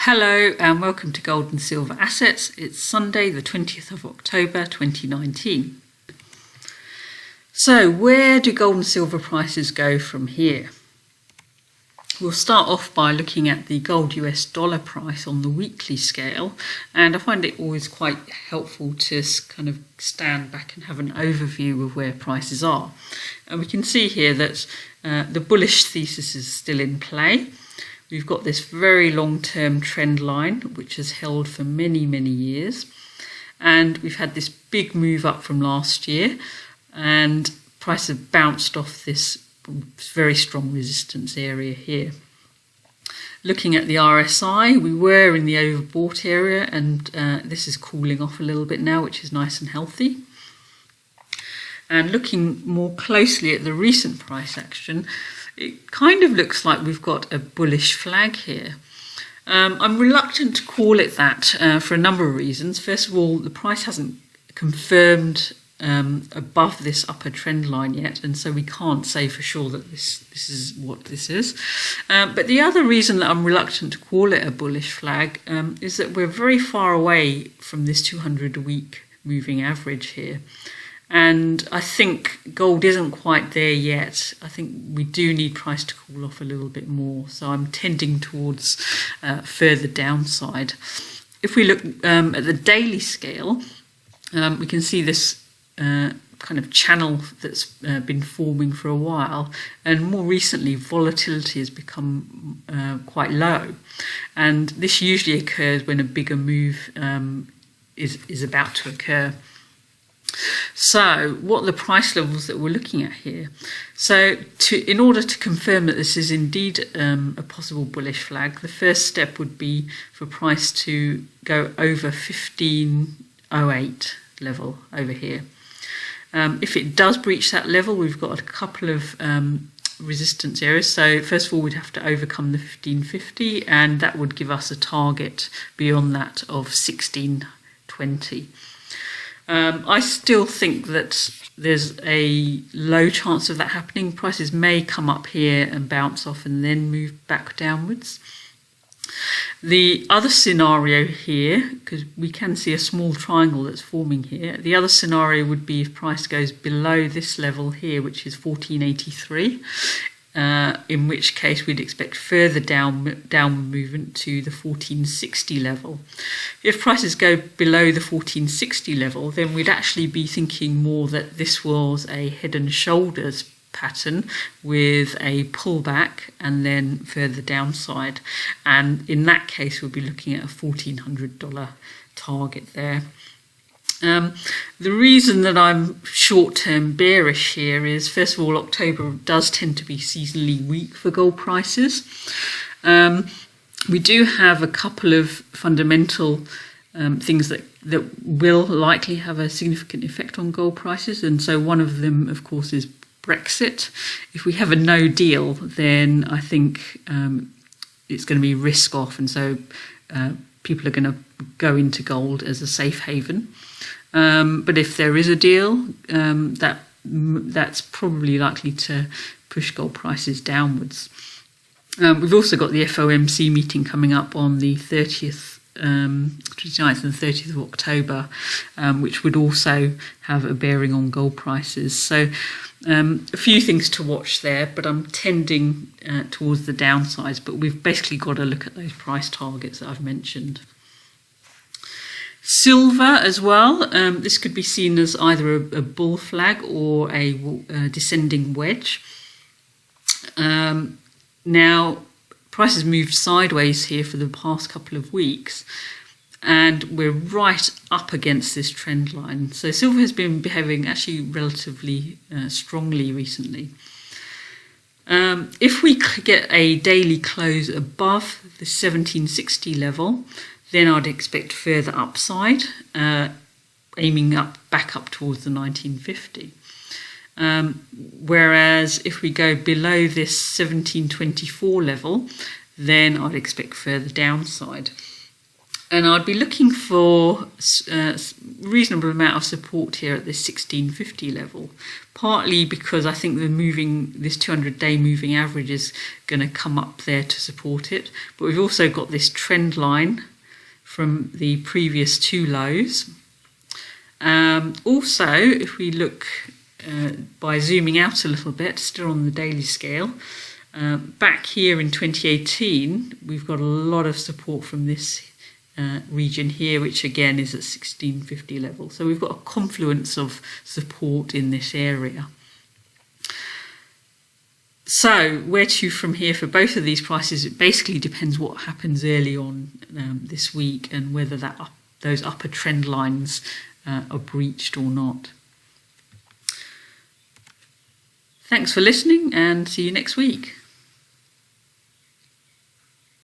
Hello and welcome to Gold and Silver Assets. It's Sunday the 20th of October 2019. So where do gold and silver prices go from here? We'll start off by looking at the gold US dollar price on the weekly scale, and I find it always quite helpful to kind of stand back and have an overview of where prices are. And we can see here that the bullish thesis is still in play. We've got this very long-term trend line which has held for many years, and we've had this big move up from last year, and prices have bounced off this very strong resistance area here. Looking at the RSI, we were in the overbought area, and this is cooling off a little bit now, which is nice and healthy. And looking more closely at the recent price action, it kind of looks like we've got a bullish flag here. I'm reluctant to call it that for a number of reasons. First of all, the price hasn't confirmed above this upper trend line yet, and so we can't say for sure that this is what this is. But the other reason that I'm reluctant to call it a bullish flag is that we're very far away from this 200-week moving average here. And I think gold isn't quite there yet. I think we do need price to cool off a little bit more. So I'm tending towards further downside. If we look at the daily scale, we can see this kind of channel that's been forming for a while. And more recently, volatility has become quite low. And this usually occurs when a bigger move is about to occur. So what are the price levels that we're looking at here? So in order to confirm that this is indeed a possible bullish flag, the first step would be for price to go over 1508 level over here. If it does breach that level, we've got a couple of resistance areas. So first of all, we'd have to overcome the 1550, and that would give us a target beyond that of 1620. I still think that there's a low chance of that happening. Prices may come up here and bounce off and then move back downwards. The other scenario here, because we can see a small triangle that's forming here, the other scenario would be if price goes below this level here, which is 1483. In which case we'd expect further downward movement to the 1460 level. If prices go below the 1460 level, then we'd actually be thinking more that this was a head and shoulders pattern with a pullback and then further downside. And in that case, we'll be looking at a $1,400 target there. The reason that I'm short-term bearish here is, first of all, October does tend to be seasonally weak for gold prices. We do have a couple of fundamental things that will likely have a significant effect on gold prices, and so one of them, of course, is Brexit. If we have a no deal, then I think it's going to be risk off, and so people are going to go into gold as a safe haven. But if there is a deal, that's probably likely to push gold prices downwards. We've also got the FOMC meeting coming up on the 29th and 30th of October, which would also have a bearing on gold prices. So a few things to watch there, but I'm tending towards the downsides. But we've basically got to look at those price targets that I've mentioned. Silver as well, this could be seen as either a bull flag or a descending wedge. Now, prices moved sideways here for the past couple of weeks, and we're right up against this trend line. So silver has been behaving actually relatively strongly recently. If we get a daily close above the 1760 level, then I'd expect further upside, aiming back up towards the 1950. Whereas if we go below this 1724 level, then I'd expect further downside. And I'd be looking for a reasonable amount of support here at this 1650 level, partly because I think this 200-day moving average is going to come up there to support it. But we've also got this trend line from the previous two lows. Also, if we look by zooming out a little bit, still on the daily scale, back here in 2018, we've got a lot of support from this region here, which again is at 1650 level. So we've got a confluence of support in this area. So where to from here for both of these prices? It basically depends what happens early on this week and whether those upper trend lines are breached or not. Thanks for listening and see you next week.